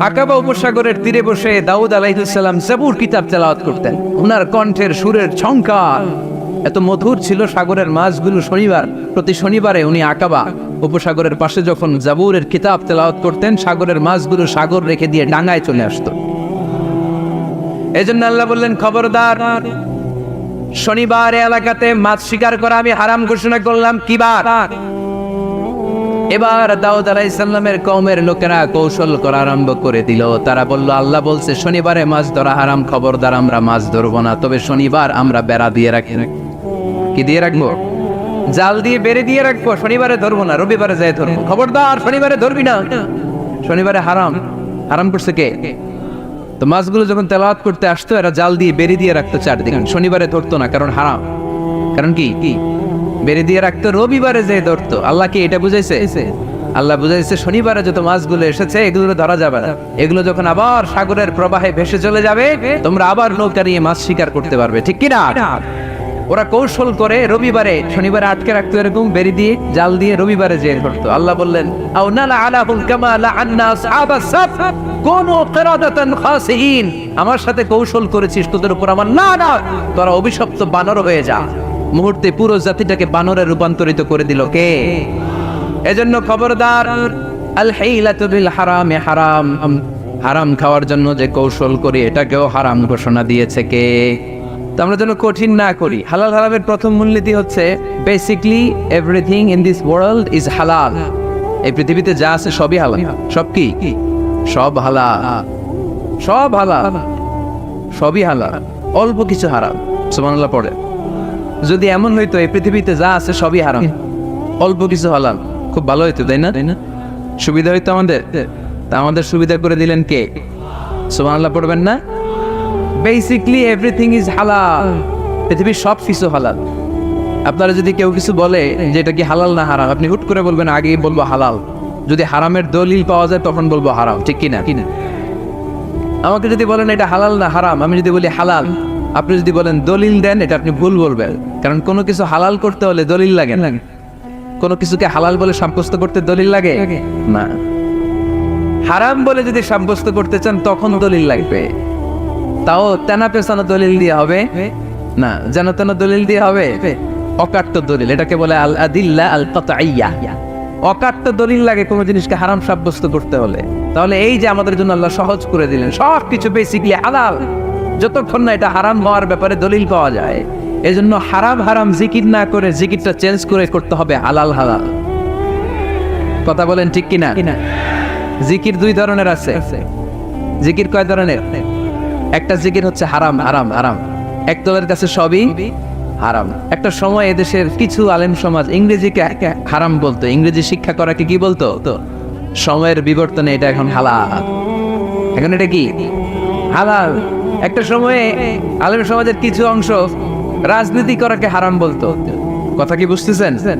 আকাবা উপসাগরের তীরে বসে দাউদ আলাইহিস সালাম জাবুর কিতাব তেলাওয়াত করতেন। ওনার কণ্ঠের সুরের ঝংকার এত মধুর ছিল, সাগরের মাছগুলো প্রতি শনিবারে উনি আকাবা উপসাগরের পাশে যখন জাবুরের কিতাব তেলাওয়াত করতেন, সাগরের মাছগুলো সাগর রেখে দিয়ে ডাঙায় চলে আসতো। এজন্য আল্লাহ বললেন, খবরদার, শনিবার এলাকাতে মাছ শিকার করা আমি হারাম ঘোষণা করলাম। কি বার? এবার দাউদ আলাইহিস সালামের কওমের লোকেরা কৌশল করা আরম্ভ করে দিল। তারা বলল, আল্লাহ বলছে শনিবারে মাছ ধরা হারাম, খবরদার আমরা মাছ ধরবো না, তবে শনিবার আমরা বেড়া দিয়ে রাখি। কি দিয়ে রাখবো? জাল দিয়ে বেড়ে দিয়ে রাখবো। শনিবারে ধরবো না, রবিবারে যাই ধরবো। খবরদার শনিবারে ধরবি না, শনিবারে হারাম। হারাম করছে কে? তো মাছগুলো যখন তেলাওয়াত করতে আসতো, এরা জাল দিয়ে বেড়ে দিয়ে রাখতো চারদিকে, শনিবারে ধরতো না, কারণ হারাম। কারণ কি? বেড়ে দিয়ে রাখতো, রবিবারে যে ধরতো। আল্লাহ কি এটা বুঝাইছে? আল্লাহ বুঝাইছে শনিবারে যত মাছগুলো এসেছে এগুলো ধরা যাবে না, এগুলো যখন আবার সাগরের প্রবাহে ভেসে চলে যাবে, তোমরা আবার নৌকা নিয়ে মাছ শিকার করতে পারবে। ঠিক কিনা? ওরা কৌশল করে রবিবারে শনিবারে আটকে রাখতো, এরকম বেরি দিয়ে জাল দিয়ে রবিবারে যে ধরতো। আল্লাহ বললেন, আও নালা আলাহুম কামা লাআন্না আসহাবাস সাফ কুনু কিরাদাতান খাসিইন। আমার সাথে কৌশল করেছিস, তোদের উপর আমার না, তোরা অভিশপ্ত বানর হয়ে যা। মুহূর্তে পুরো জাতিটাকে বানরে রূপান্তরিত করে দিল কে? এজন্য খবরদার, আল হাইলাতু বিল হারামে হারাম, হারাম খাওয়ার জন্য যে কৌশল করি এটাকেও হারাম ঘোষণা দিয়েছে কে? তো আমরা যেন কঠিন না করি। হালাল হারামের প্রথম মূলনীতি হচ্ছে basically everything in this world is হালাল। এই পৃথিবীতে যা আছে সবই হালাল। সব কি? সব হালাল, সব হালাল, সবই হালাল, অল্প কিছু হারাম। সুবহানাল্লাহ পড়ে। যদি এমন হইতো এই পৃথিবীতে যা আছে সবই হারাম, অল্প কিছু হালাল, খুব ভালো হইতো, তাই না? সুবিধা হইতো আমাদের। তা আমাদের সুবিধা করে দিলেন কে? সুবহানাল্লাহ পড়বেন না? বেসিকলি এভরিথিং ইজ হালাল, পৃথিবীর সব কিছু হালাল। আপনারা যদি কেউ কিছু বলে যে এটা কি হালাল না হারাম, আপনি হুট করে বলবেন আগেই বলবো হালাল। যদি হারামের দলিল পাওয়া যায় তখন বলবো হারাম। ঠিক কিনা? আমাকে যদি বলেন এটা হালাল না হারাম, আমি যদি বলি হালাল, আপনি যদি বলেন দলিল দেন, এটা আপনি ভুল বলবেন। কারণ কোনো কিছু হালাল করতে হলে দলিল লাগে না। কোনো কিছুকে হালাল বলে সাব্যস্ত করতে দলিল লাগে না। হারাম বলে যদি সাব্যস্ত করতে চান তখন দলিল লাগবে, তাও তেনা পেছানো দলিল দিয়ে হবে না, যেন তেন দলিল দিয়ে হবে, অকাট্য দলিল। এটাকে বলে আল আদিল্লা আল কাতঈয়া। অকাট্য দলিল লাগে কোনো জিনিসকে হারাম সাব্যস্ত করতে হলে। তাহলে এই যে আমাদের জন্য আল্লাহ সহজ করে দিলেন, সব কিছু বেসিকলি হালাল, যতক্ষণ না এটা হারাম হওয়ার ব্যাপারে দলিল পাওয়া যায়। এজন্য হারাম হারাম জিকির না করে জিকিরটা চেঞ্জ করে করতে হবে হালাল হালাল। কথা বলেন ঠিক কিনা? জিকির দুই ধরনের আছে। জিকির কয় ধরনের? একটা জিকির হচ্ছে হারাম হারাম হারাম, একদলের কাছে সবই হারাম। একটা সময় এদেশের কিছু আলেম সমাজ ইংরেজিকে হারাম বলতো, ইংরেজি শিক্ষা করাকে কি বলতো? তো সময়ের বিবর্তনে এটা এখন হালাল। এখন এটা কি? হালাল। একটা সময়ে আলেম সমাজের কিছু অংশ রাজনীতি করাকে হারাম বলতো। কথা কি বুঝতেছেন?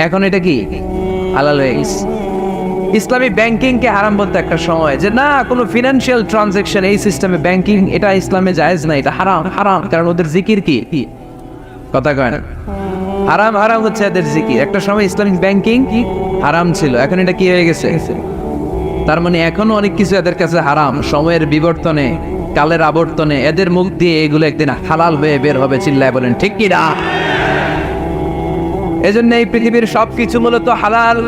এখন এটা কি? হালাল হয়ে গেছে। ইসলামী ব্যাংকিং কে হারাম বলতো একটা সময়, যে না, কোনো ফিনান্সিয়াল ট্রানজাকশন এই সিস্টেমে ব্যাংকিং এটা ইসলামে জায়েজ না, এটা হারাম হারাম, কারণ ওদের জিকির কি? কথা কয় না? হারাম হারাম হচ্ছে এদের জিকির। একটা সময় ইসলামিক ব্যাংকিং হারাম ছিল, এখন এটা কি হয়ে গেছে? তার মানে এখনো অনেক কিছু এদের কাছে হারাম। সময়ের বিবর্তনে, কালের আবর্তনে এদের মুখ দিয়ে এগুলো একদিন হালাল হয়ে বের হবে। চিল্লায় বলেন ঠিক কি না? এজন্য এই পৃথিবীর সবকিছু মূলত হালাল,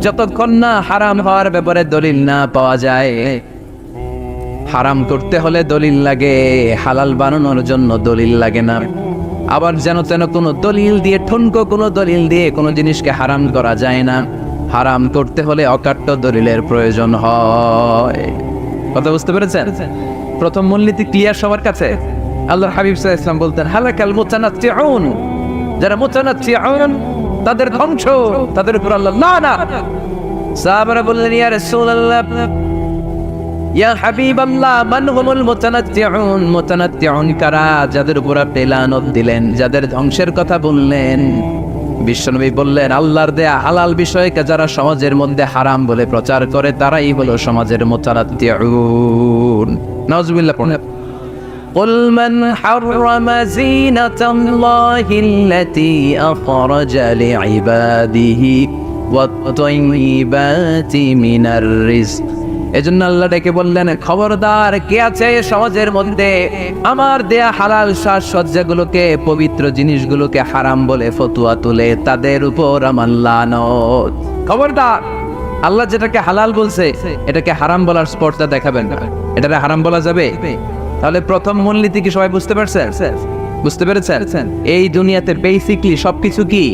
যতক্ষণ না হারাম হওয়ার ব্যাপারে দলিল না পাওয়া যায়। হারাম করতে হলে দলিল লাগে, হালাল বানানোর জন্য দলিল লাগে না। আবার যেন তেন কোনো দলিল দিয়ে, ঠুনকো কোনো দলিল দিয়ে কোনো জিনিসকে হারাম করা যায় না। হারাম করতে হলে অকাট্য দলিলের প্রয়োজন হয়। কথা বুঝতে পেরেছেন? প্রথম মূলনীতি ক্লিয়ার সবার কাছে? আল্লাহর হাবিব সাল্লাল্লাহু আলাইহি ওয়াসাল্লাম বলতেন, হালাকাল মুতানাত্তিউন, যারা মুতানাত্তিউন তাদের ধ্বংস, তাদের উপর আল্লাহ লানত। সাহাবারা বললেন, ইয়া রাসূলুল্লাহ, ইয়া হাবিবাল্লাহ, মান হুমুল মুতানাত্তিউন? মুতানাত্তিউন কারা, যাদের উপর আপনি লানত দিলেন, যাদের ধ্বংসের কথা বললেন? বিশ্বনবী বললেন, আল্লাহর দেয়া হালাল বিষয়কে যারা সমাজের মধ্যে হারাম বলে প্রচার করে তারাই হলো সমাজের মুতানাত্তিউন। নাউজুবিল্লাহ পড়েন। قل من حرم زينة الله التي أخرج لعباده والطيبات من الرزق এজন্য আল্লাহ ডেকে বললেন, খবরদার, কে আছে সমাজের মধ্যে আমার দেয়া হালাল সাজসজ্জাগুলোকে, পবিত্র জিনিসগুলোকে হারাম বলে ফতুয়া তুলে, তাদের উপর আমার লানত। খবরদার, আল্লাহ যেটাকে হালাল বলছে এটাকে হারাম বলার স্পর্ধা দেখাবেন না। এটাকে হারাম বলা যাবে? তাহলে প্রথম মূলনীতি কি সবাই বুঝতে পারছেন? বুঝতে পেরেছেন? এই দুনিয়াতে বেসিকলি সবকিছু কি?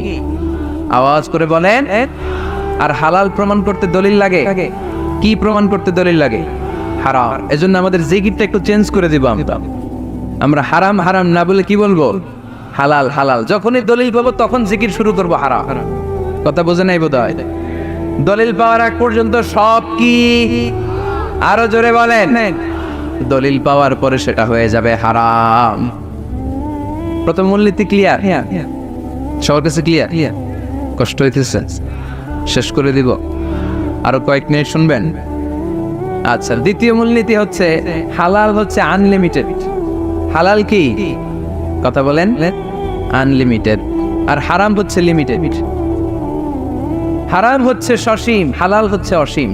আওয়াজ করে বলেন। আর হালাল প্রমাণ করতে দলিল লাগে। কি প্রমাণ করতে দলিল লাগে? হারাম। এজন্য আমাদের জিকিরটা একটু চেঞ্জ করে দিব। আমরা হারাম হারাম না বলে কি বলবো? হালাল হালাল। যখনই দলিল পাবো তখন জিকির শুরু করবো হারাম। কথা বোঝে নাই বোধহয়? দলিল পাওয়ার আগ পর্যন্ত সব কি? আরো জোরে বলেন। দলিল পাওয়ার পরে সেটা হয়ে যাবে হারাম। প্রথম মূলনীতি ক্লিয়ার? সবার কাছে ক্লিয়ার? কষ্ট হইতেছে? শেষ করে দিব, আরো কয়েক মিনিট শুনবেন? আচ্ছা, দ্বিতীয় মূলনীতি হচ্ছে হালাল হচ্ছে আনলিমিটেড। হালাল কি? কথা বলেন। আনলিমিটেড। আর হারাম হচ্ছে লিমিটেড। হারাম হচ্ছে সসীম, হালাল হচ্ছে অসীম।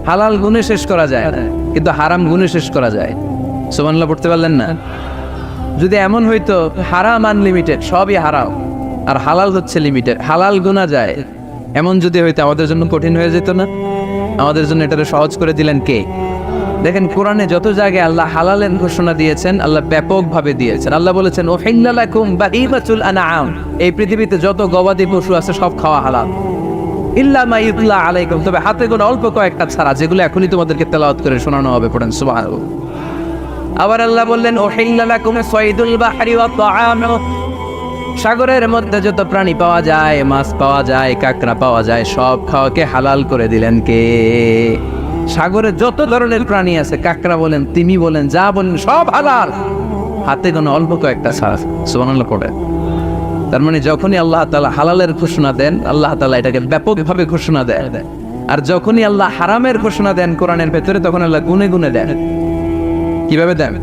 হালাল গুণে শেষ করা যায় কিন্তু হারাম গুণে শেষ করা যায়। সুবহানাল্লাহ পড়তে পারলেন না? যদি এমন হইতো হারাম আনলিমিটেড, সবই হারাম, আর হালাল হচ্ছে লিমিটেড, হালাল গুণা যায়, এমন যদি হইতো আমাদের জন্য কঠিন হয়ে যেত না? আমাদের জন্য এটাকে সহজ করে দিলেন কে? দেখেন, কোরআনে যত জায়গায় আল্লাহ হালালের ঘোষণা দিয়েছেন, আল্লাহ ব্যাপকভাবে দিয়েছেন। আল্লাহ বলেছেন, উহিল্লা লাকুম বাহিমাতুল আনআম, এই পৃথিবীতে যত গবাদি পশু আছে সব খাওয়া হালাল, ইল্লা মা ইউতলা আলাইকুম, তবে হাতে গোনা অল্প কয়েকটা ছাড়া, যেগুলো এখনই তোমাদেরকে তেলাওয়াত করে শোনানো হবে। পড়েন সুবহানাল্লাহ। আবার আল্লাহ বললেন, উহিল্লা লাকুম সাইদুল বাহরি ওয়া তাআমু, সাগরের মধ্যে যত প্রাণী পাওয়া যায়, মাছ পাওয়া যায়, কাঁকড়া পাওয়া যায়, সব খাওয়াকে হালাল করে দিলেন কে? সাগরে যত ধরনের প্রাণী আছে, কাঁকড়া বলেন, তিমি বলেন, যা বলেন, সব হালাল, হাতে গোনা অল্প কয়েকটা ছাড়া। সুবহানাল্লাহ পড়ে। তার মানে যখনই আল্লাহ তাআলা হালালের ঘোষণা দেন, আল্লাহ তাআলা এটাকে ব্যাপকভাবে ঘোষণা দেন। আর যখনই আল্লাহ হারামের ঘোষণা দেন কোরআনের ভেতরে, তখন আল্লাহ গুনে গুনে দেন। কিভাবে দেন?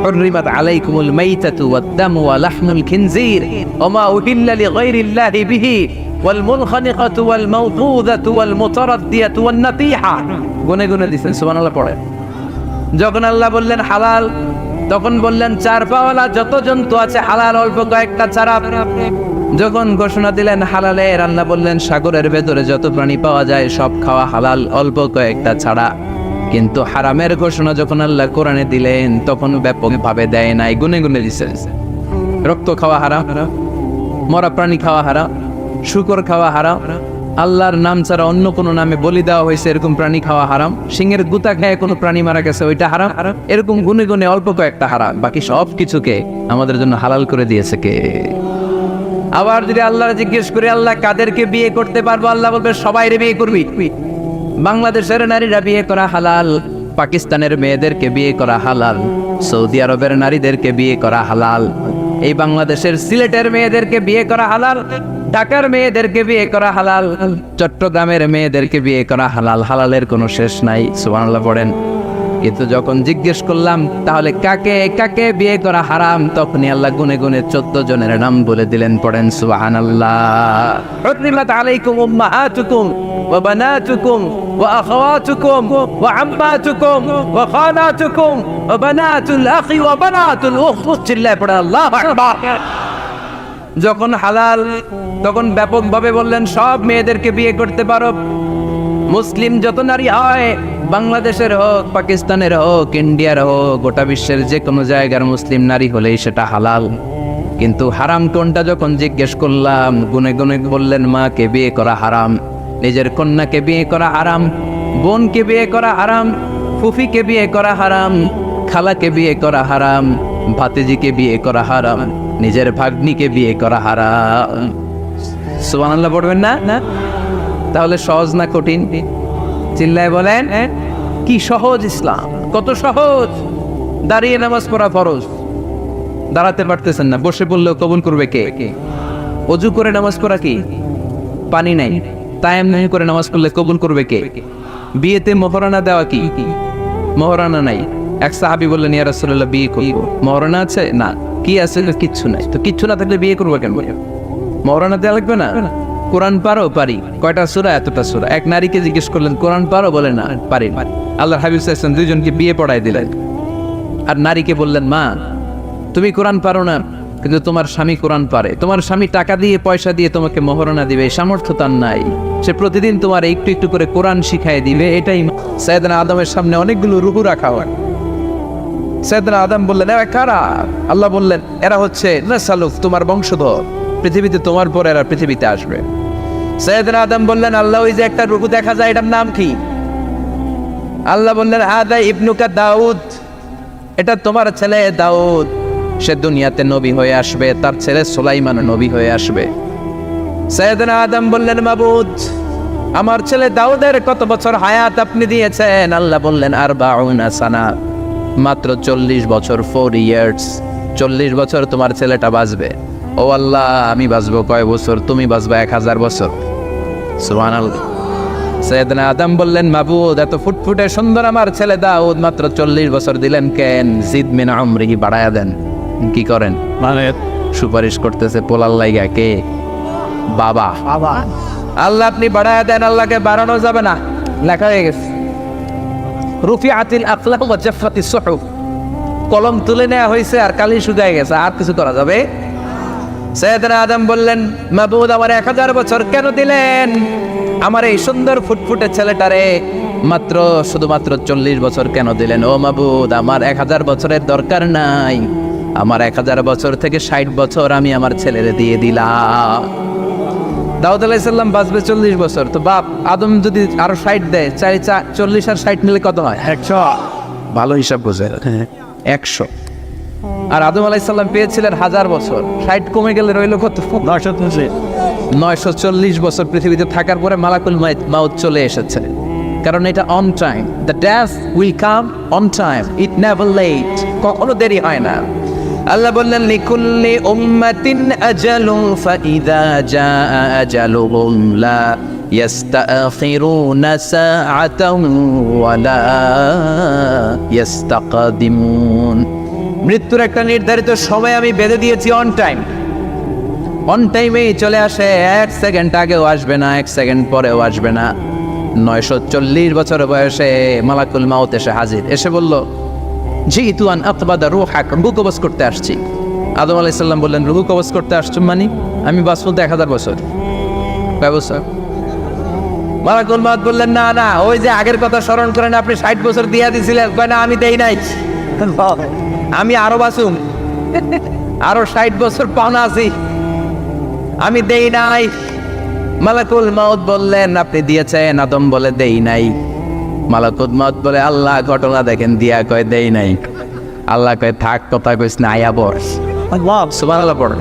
حرمت عليكم الميتة والدم ولحم الخنزير وما أهل لغير الله به والمنخنقة والموقوذة والمتردية والنطيحة। গুনে গুনে দিয়েছেন। সুবহানাল্লাহ পড়ে। যখন আল্লাহ বললেন হালাল, তখন বললেন চার পাওয়ালা যত জন্তু আছে হালাল, অল্প কয়েকটা ছাড়া। যখন ঘোষণা দিলেন হালালের, আল্লাহ বললেন সাগরের ভেতরে যত প্রাণী পাওয়া যায় সব খাওয়া হালাল, অল্প কয়েকটা ছাড়া। কিন্তু হারামের ঘোষণা যখন আল্লাহ কোরআনে দিলেন, তখন ব্যাপকভাবে দেয় নাই, গুনে গুনে দিয়েছেন। রক্ত খাওয়া হারাম, মরা প্রাণী খাওয়া হারাম, শুকর খাওয়া হারাম, আল্লাহর নাম ছাড়া অন্য কোনো নামে বলি দেওয়া হয়েছে এরকম প্রাণী খাওয়া হারাম, সিংহের গুতা খেয়ে কোনো প্রাণী মারা গেছে ওইটা হারাম। এরকম গুনে গুনে অল্প কয়েকটা হারাম, বাকি সব কিছুকে আমাদের জন্য হালাল করে দিয়েছে কে? আবার যদি আল্লাহ জিজ্ঞেস করে আল্লাহ কাদেরকে বিয়ে করতে পারবো, আল্লাহ বলবে সবাইরে বিয়ে করবি। বাংলাদেশের নারীরা বিয়ে করা হালাল, পাকিস্তানের মেয়েদেরকে বিয়ে করা হালাল, সৌদি আরবের নারীদেরকে বিয়ে করা হালাল, এই বাংলাদেশের সিলেটের মেয়েদেরকে বিয়ে করা হালাল, ঢাকার মেয়েদেরকে বিয়ে করা হালাল, চট্টগ্রামের মেয়েদেরকে বিয়ে করা হালাল। হালালের কোনো শেষ নাই। সুবহানাল্লাহ পড়েন। কিন্তু যখন জিজ্ঞেস করলাম তাহলে কাকে কাকে বিয়ে করা হারাম, তখনই আল্লাহ গুনে গুনে 14 জনের নাম বলে দিলেন। পড়েন সুবহানাল্লাহ। হুররিমাত আলাইকুম উম্মাহাতুকুম ওয়া বানাতুকুম ওয়া আখাওয়াতুকুম ওয়া আম্মাতুকুম ওয়া খালাতুকুম ওয়া বানাতুল আখি ওয়া বানাতুল উখত। চিল্লায় পড়ে আল্লাহু আকবার। যখন হালাল, তখন ব্যাপকভাবে বললেন সব মেয়েদেরকে বিয়ে করতে পারো। মুসলিম যত নারী হয়, বাংলাদেশের হোক, পাকিস্তানের হোক, ইন্ডিয়ার হোক, গোটা বিশ্বের যে কোনো জায়গার মুসলিম নারী হলেই সেটা হালাল। কিন্তু হারাম কোনটা যখন জিজ্ঞেস করলাম, গুনে গুনে বললেন মাকে বিয়ে করা হারাম, নিজের কন্যাকে বিয়ে করা হারাম, বোনকে বিয়ে করা হারাম, ফুফিকে বিয়ে করা হারাম, খালাকে বিয়ে করা হারাম, ভাতিজিকে বিয়ে করা হারাম, নিজের ভাগ্নিকে বিয়ে করা হারাম। সুবহানাল্লাহ পড়বেন না? তাহলে সহজ না কঠিন? চিল্লায় বলেন। কি সহজ ইসলাম, কত সহজ। দাঁড়িয়ে নামাজ পড়া ফরজ, দাঁড়াতে পারতেছেন না, বসে পড়লেও কবুল করবে কে? ওযু করে নামাজ পড়া কি? পানি নাই, তায়াম নাই করে নামাজ পড়লে কবুল করবে কে? বিয়েতে মোহরানা দেওয়া কি? মোহরানা নাই। এক সাহাবী বললেন, ইয়া রাসূলুল্লাহ বিয়ে করব, মোহরানা আছে? না। কি আছে? কিচ্ছু নাই। তো কিচ্ছু না থাকলে বিয়ে করবো কেন? মোহরানা দেওয়া লাগবে না? কোরআন পারো? পারি। কয়টা সূরা? এতটা সূরা। এক নারীকে জিজ্ঞেস করলেন কোরআন পারো? বলে না, পারি। আল্লাহর হাবিব সাল্লাল্লাহু আলাইহি ওয়াসাল্লাম দুইজনকে বিয়ে পড়ায় দিলেন। আর নারীকে বললেন, মা তুমি কোরআন পারো না, কিন্তু তোমার স্বামী কোরআন পারে। তোমার স্বামী টাকা দিয়ে পয়সা দিয়ে তোমাকে মোহরণা দিবে, সামর্থ্য তার নাই। সে প্রতিদিন তোমার একটু একটু করে কোরআন শিখাই দিবে। এটাই সাইয়েদনা আদমের সামনে অনেকগুলো রুহু রাখা হয়। সাইয়েদনা আদম বললেন, এরা কারা? আল্লাহ বললেন, এরা হচ্ছে নাসালুক, তোমার বংশধর, পৃথিবীতে তোমার পর এরা পৃথিবীতে আসবে। সাইয়েদনা আদম বললেন, আল্লাহ ওই যে একটা রুহু দেখা যায়, এটার নাম কি? আল্লাহ বললেন, হাদা ইবনুকা দাউদ, এটা তোমার ছেলে দাউদ, সে দুনিয়াতে নবী হয়ে আসবে, তার ছেলে সুলাইমান নবী হয়ে আসবে। সাইয়েদনা আদম বললেন, মাবুদ আমার ছেলে দাউদের কত বছর হায়াত আপনি দিয়েছেন? আল্লাহ বললেন, 40 সানা, মাত্র 40 বছর, 4 ইয়ার্স। 40 বছর তোমার ছেলেটা বাঁচবে। ও আল্লাহ, আমি বাঁচবো কয় বছর? তুমি বাঁচবা 1000 বছর। সুবহানাল্লাহ। সাইয়েদনা আদম বললেন, মাবুদ এত ফুটফুটে সুন্দর আমার ছেলে দাউদ, মাত্র 40 বছর দিলেন কেন? জিদ মিন আমরিহি, বাড়ায়া দেন। কি করেন? মানে সুপারিশ করতেছে পোলার লাইগা। কে? বাবা। আল্লাহ আপনি বাড়ায়া দেন। আল্লাহকে বাড়ানো যাবে না, লেখা হয়ে গেছে। রুফিআতিল আকলাম ওয়া জাফফাতিস সুহুফ, কলম তুলে নেওয়া হয়েছে আর কালি শুকায় গেছে, আর কিছু করা যাবে? সাইয়েদনা আদম বললেন, মাবুদ আমার 1000 বছর কেন দিলেন? আমার এই সুন্দর ফুটফুটে ছেলেটারে মাত্র শুধুমাত্র 40 বছর কেন দিলেন? ও মাবুদ, আমার 1000 বছরের দরকার নাই, আমার 1000 বছর থেকে 60 বছর আমি আমার ছেলেরে দিয়ে দিলাম। দাউদ আলাইহিস সালাম বাঁচবে 40 বছর, তো বাপ আদম যদি আরো 60 দেয়, 40 আর 60 নিলে কত হয়? 100। ভালো হিসাব বোঝে, 100। আর আদম আলাইহিস সালাম পেয়েছিলেন 1000 বছর, 60 কমে গেলে রইল কত? 940 বছর পৃথিবীতে থাকার পরে মালাকুল মাউত চলে এসেছে। কারণ এটা on time, the death will come on time, it never late, কখনো দেরি হয় না। আল্লাহ বললেন, লিকুল্লি উম্মাতিন আজালুন ফাইযা জাআ আজালুহুম লা ইস্তাখিরুনা সাআতান ওয়া লা ইস্তাকদিমুন। মৃত্যুর একটা নির্ধারিত সময় আমি বেঁধে দিয়েছি, অন টাইম। অন টাইমেই চলে আসে, 1 সেকেন্ড আগেও আসবে না, 1 সেকেন্ড পরেও আসবে না। 940 বছর বয়সে মালাকুল মাউত এসে হাজির, এসে বলল, জিতু আন আকবাদা রূহাক, রূহ কবজ করতে আসছি। আদম আলাইহিস সালাম বললেন, রূহ কবজ করতে আসছো মানে? আমি বাঁচবো 1000 বছর। কয় বছর? মালাকুল মাউত বললেন, না না, ওই যে আগের কথা স্মরণ করেন, আপনি 60 বছর দিয়া দিছিলেন। কয় না, আমি দেই নাই, আমি আরো বাঁচুম, আরো 60 বছর পাওনা আছি, আমি দেই নাই। মালাকুল মাউত বললেন, আপনি দিয়েছেন? আদম বলে, দেই নাই। মালাকুল মাউত বলে, আল্লাহ ঘটনা দেখেন, দিয়া কয় দেই নাই। আল্লাহ কয়, থাক, কথা কইস না, আয়া বস। আল্লাহ সুবহানাল্লাহ পড়ে,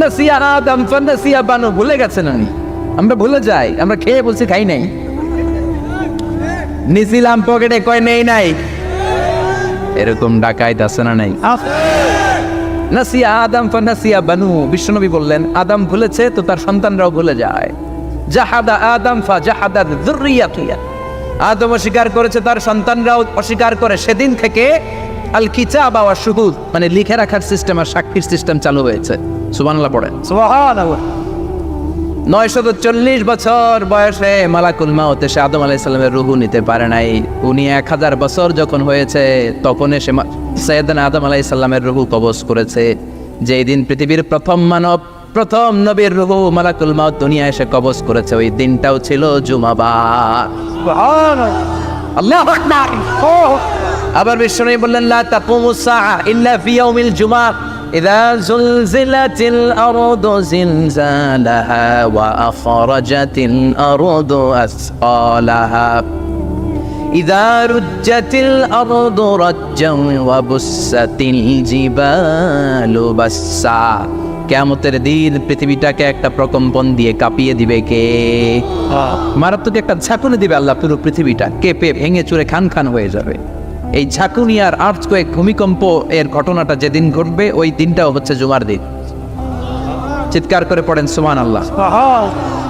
নাসিয়া আদম ফানাসিয়া বানু, ভুলে গেছেন উনি। আমরা ভুলে যাই, আমরা খেয়ে বলছি খাই নাই, নিছিলাম পকেটে, কয় নেই নাই। এরকম ডাকাইত আছে না নাই? নাসিয়া আদম ফানাসিয়া বানু, বিশ্বনবী বললেন, আদম ভুলেছে তো তার সন্তানরাও ভুলে যায়। জাহাদা আদম ফাজাহাদা যুররিয়াতুহু, আদম অস্বীকার করেছে, তার সন্তানরাও অস্বীকার করে। সেদিন থেকে আল কিতাব ওয়া শুহুদ, মানে লিখে রাখার সিস্টেম আর সাক্ষীর সিস্টেম চালু হয়েছে। সুবহানাল্লাহ পড়েন। সুবহানাল্লাহ। 940 বছর বয়সে মালাকুল মাউত এসে আদম আলাইহিস সালামের রূহ নিতে পারে নাই। উনি 1000 বছর যখন হয়েছে তখন এসে সাইয়েদনা আদম আলাইহিস সালামের রূহ কবজ করেছে। যেই দিন পৃথিবীর প্রথম মানব, প্রথম নবীর রূহ মালাকুল মাউত দুনিয়া এসে কবজ করেছে, ওই দিনটাও ছিল জুমাবার। সুবহানাল্লাহ, আল্লাহু আকবার। আবার বিশ্বনবী বললেন, লা তাকুমুস সাআ ইল্লা ফি ইয়াউমিল জুমআহ, ইযা যুলজিলাতিল আরদু জিলজালাহা ওয়া আখরাজাতিল আরদু আসকালাহা, ইযা রুজ্জাতিল আরদু রাজ্জান ওয়া বুসাতিল জিবালু বাসসা। কিয়ামতের দিন পৃথিবীটাকে একটা প্রকম্পন দিয়ে কাঁপিয়ে দিবে কে? মারাত্মক একটা ঝাঁকুনি দিবে আল্লাহ, পুরো পৃথিবীটা কেঁপে ভেঙে চুরে খান খান হয়ে যাবে। এই ঝাঁকুনি আর আর্থকোয়েক, ভূমিকম্প এর ঘটনাটা যেদিন ঘটবে ওই দিনটাও হচ্ছে জুমার দিন। চিৎকার করে পড়েন সুবহানাল্লাহ।